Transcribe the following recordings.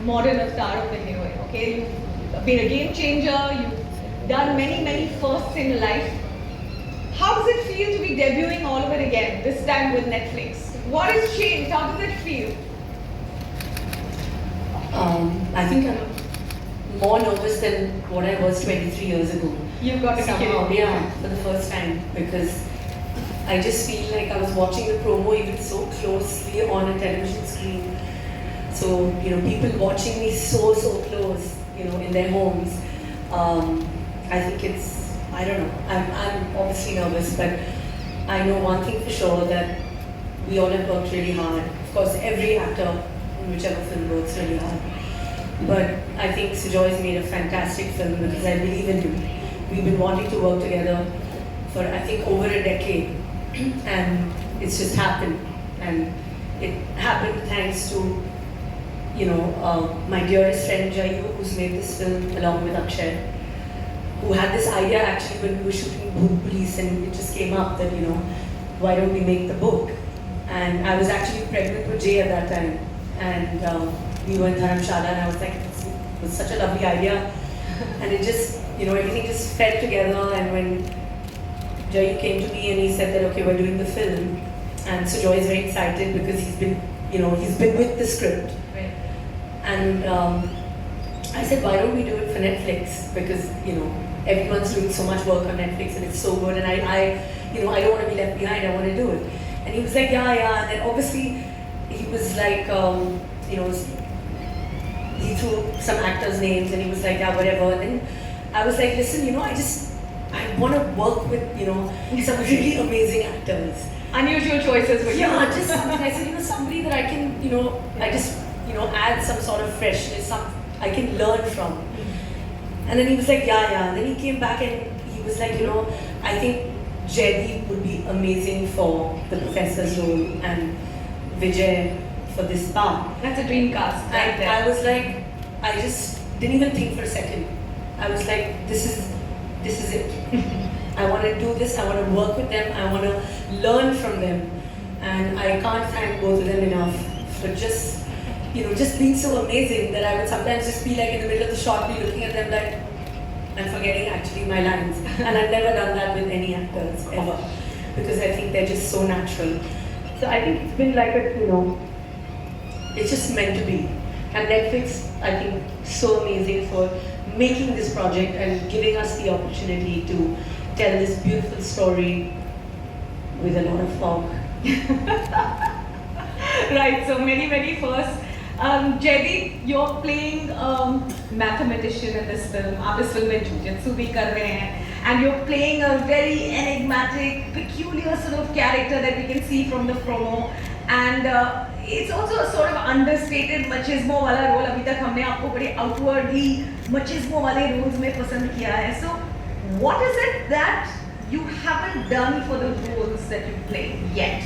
modern avatar of the heroine. Okay, you've been a game changer. You've done many firsts in life. How does it feel to be debuting all over again? This time with Netflix. What has changed? How does it feel? I think I'm more nervous than what I was 23 years ago. You've got to be Somehow, kidding. yeah, for the first time, because I just feel like I was watching the promo even so closely on a television screen. So, people watching me so close, in their homes. I think I don't know, I'm obviously nervous, but I know one thing for sure, that we all have worked really hard. Of course, every actor in whichever film works really hard. But I think Sujoy's made a fantastic film because I believe in him. We've been wanting to work together for, I think, over a decade. And it's just happened. And it happened thanks to, my dearest friend Jayu, who's made this film along with Akshay, who had this idea actually when we were shooting Bhoot Police, and it just came up that, why don't we make the book? And I was actually pregnant with Jay at that time. And we were in Dharamshala, and I was like, it was such a lovely idea. And it just, everything just fell together. And when Jayu came to me and he said that, okay, we're doing the film. And Sujoy is very excited because he's been with the script. Right. And I said, why don't we do it for Netflix? Because, everyone's doing so much work on Netflix and it's so good. And I don't want to be left behind, I want to do it. And he was like, yeah. And then obviously, he was like, he threw some actors' names and he was like, yeah, whatever. And then I was like, listen, I want to work with, some really amazing actors. Unusual choices for you. Yeah, just something. I said, somebody that I can, I just, add some sort of freshness, I can learn from. And then he was like, yeah. And then he came back and he was like, I think Jaideep would be amazing for the professor's role and Vijay for this part. That's a dream cast, right And there. I was like, I just didn't even think for a second. I was like, this is it. I want to do this, I want to work with them, I want to learn from them. And I can't thank both of them enough for just being so amazing that I would sometimes just be like in the middle of the shot, be looking at them like, I'm forgetting actually my lines. And I've never done that with any actors, ever. Because I think they're just so natural. So I think it's been like it's just meant to be. And Netflix, I think, so amazing for making this project and giving us the opportunity to tell this beautiful story with a lot of fog. Right, so many firsts. Jaideep, you're playing mathematician in this film. आप इस film में jujitsu भी कर रहे हैं, and you're playing a very enigmatic, peculiar sort of character that we can see from the promo. And it's also a sort of understated machismo वाला role. अभी तक हमने आपको बड़े outwardly machismo वाले roles में पसंद किया है. So, what is it that you haven't done for the roles that you play yet?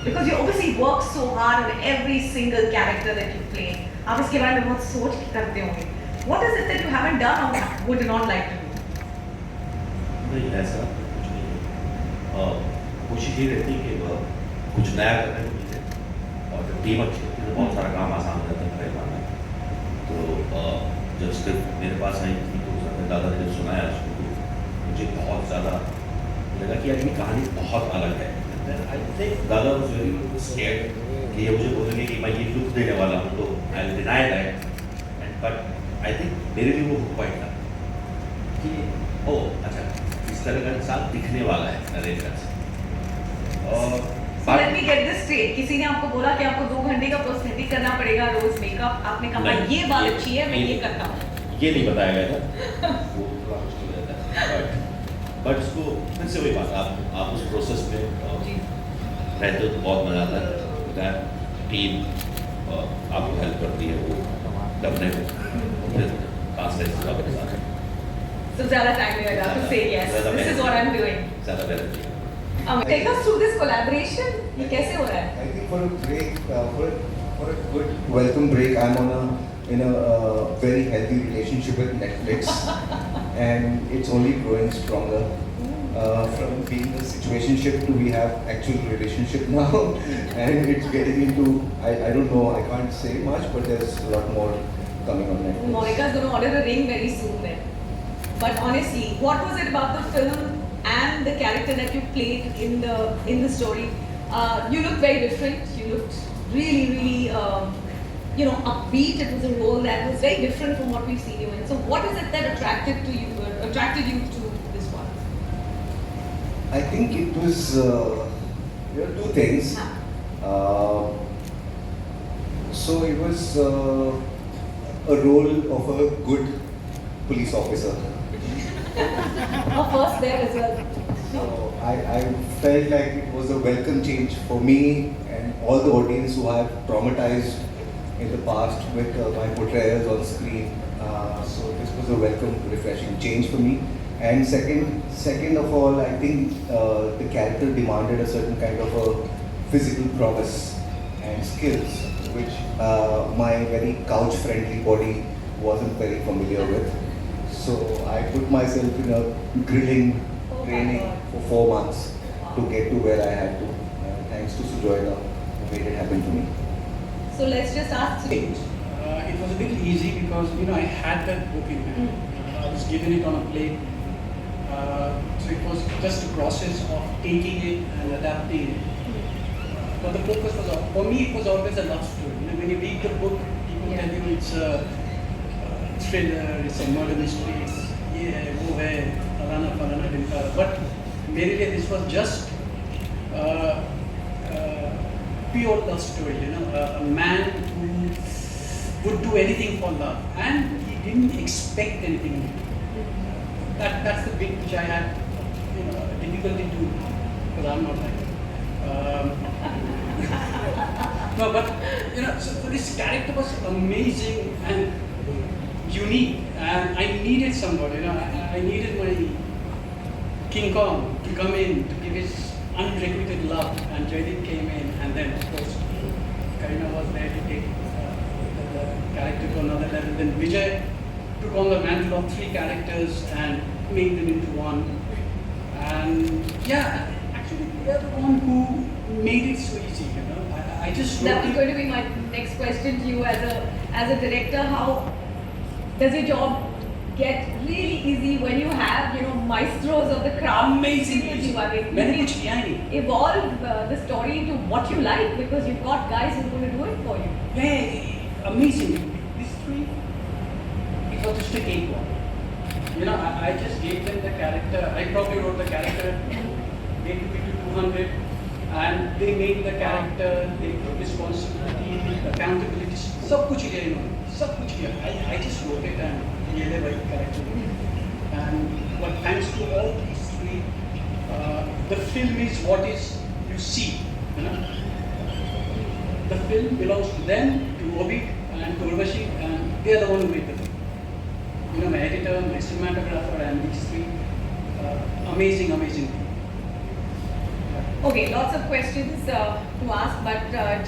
Because you obviously work so hard on every single character that you play. आप इसके बारे में बहुत सोच के करते होंगे. What is it that you haven't done or would not like to do? नहीं, ऐसा कुछ नहीं है. कोशिश ये रहती है कि कुछ नया करने को मिले, और जब टीम अच्छी होती है तो बहुत सारा काम आसान हो जाता है मेरे पास. तो जब स्क्रिप्ट मेरे पास आई थी तो उसने दादा ने जब सुनाया उसको, तो मुझे बहुत ज़्यादा लगा कि यार ये कहानी बहुत अलग है. आई थिंक दादा वाज वेरी स्केयर्ड कि ये मुझे बोलेंगे कि मैं ये लुक देने वाला हूँ, तो I will deny that. But I think मेरे लिए वो पॉइंट था कि ओह अच्छा, इस तरह का इंसान दिखने वाला है नरेंद्र से. और So let me get this straight. किसी ने आपको बोला कि आपको 2 घंटे का प्रोस्थेटिक करना पड़ेगा रोज मेकअप, आपने कहा ये बात अच्छी है, मैं ये करता हूँ. ये नहीं बताया गया था. वो थोड़ा मुश्किल रहता है. बट उसको फिर से वही बात, आप उस प्रोसेस में रहते हो तो बहुत मजा आता है. टीम आपको हेल्प करती है वो करने में. पास है So ज़्यादा time लगेगा to say yes. This is what I'm doing. ज़्यादा बेहतर. Take us through this collaboration. ये कैसे हो रहा है? I think for a break, for a good welcome break, I'm in a very healthy relationship with Netflix, and it's only growing stronger. From being a situationship to we have actual relationship now, and it's getting into I don't know, I can't say much, but there's a lot more coming on Netflix. Monika's going to order a ring very soon then. But honestly, what was it about the film and the character that you played in the story? You looked very different. You looked really, upbeat. It was a role that was very different from what we've seen you in. So, what is it that attracted you to this one? I think it was two things. So it was a role of a good police officer. First there as well. So I felt like it was a welcome change for me and all the audience who have traumatized in the past with my portrayals on screen. So this was a welcome, refreshing change for me. And second of all, I think the character demanded a certain kind of a physical prowess and skills, which my very couch-friendly body wasn't very familiar with. So I put myself in a grilling training for 4 months to get to where I had to. Thanks to Sujoyna, who made it happen for me. So let's just ask you. It was a bit easy because I had that book in hand. I was given it on a plate. So it was just a process of taking it and adapting it. But the focus was, for me, it was always a love story. When you read the book, people tell you it's a thriller, it's a murder mystery, it's wo hai, falana dimka. But मेरे लिए this was just pure love story. A man who would do anything for love, and he didn't expect anything. That's the bit which I had difficulty to, because I'm not like no, but so this character was amazing and unique, and I needed somebody. I needed my King Kong to come in to give his unrequited love, and Jaideep came in, and then of course Karina was there to take the character to another level. Then Vijay took on the mantle of 3 characters and made them into one. And yeah, actually they are the one who made it so easy. I just That was going to be my next question to you as a director. How does your job get really easy when you have maestros of the craft? Amazing. मैंने कुछ किया ही नहीं. Evolve the story into what you like, because you've got guys who are going to do it for you. Yeah, amazing. These 3, it was just a cakewalk. I just gave them the character. I probably wrote the character, gave it to 200, and they made the character, they took responsibility, accountability, सब कुछ किया इन्होंने, सब कुछ किया. I just wrote it and ये ले भाई character. And but thanks to all these 3, the film is what is you see. The film belongs to them, to Obi and to Urvashi, and they are the one who made the film. My editor, my cinematographer, and these 3 amazing. Okay, lots of questions to ask, but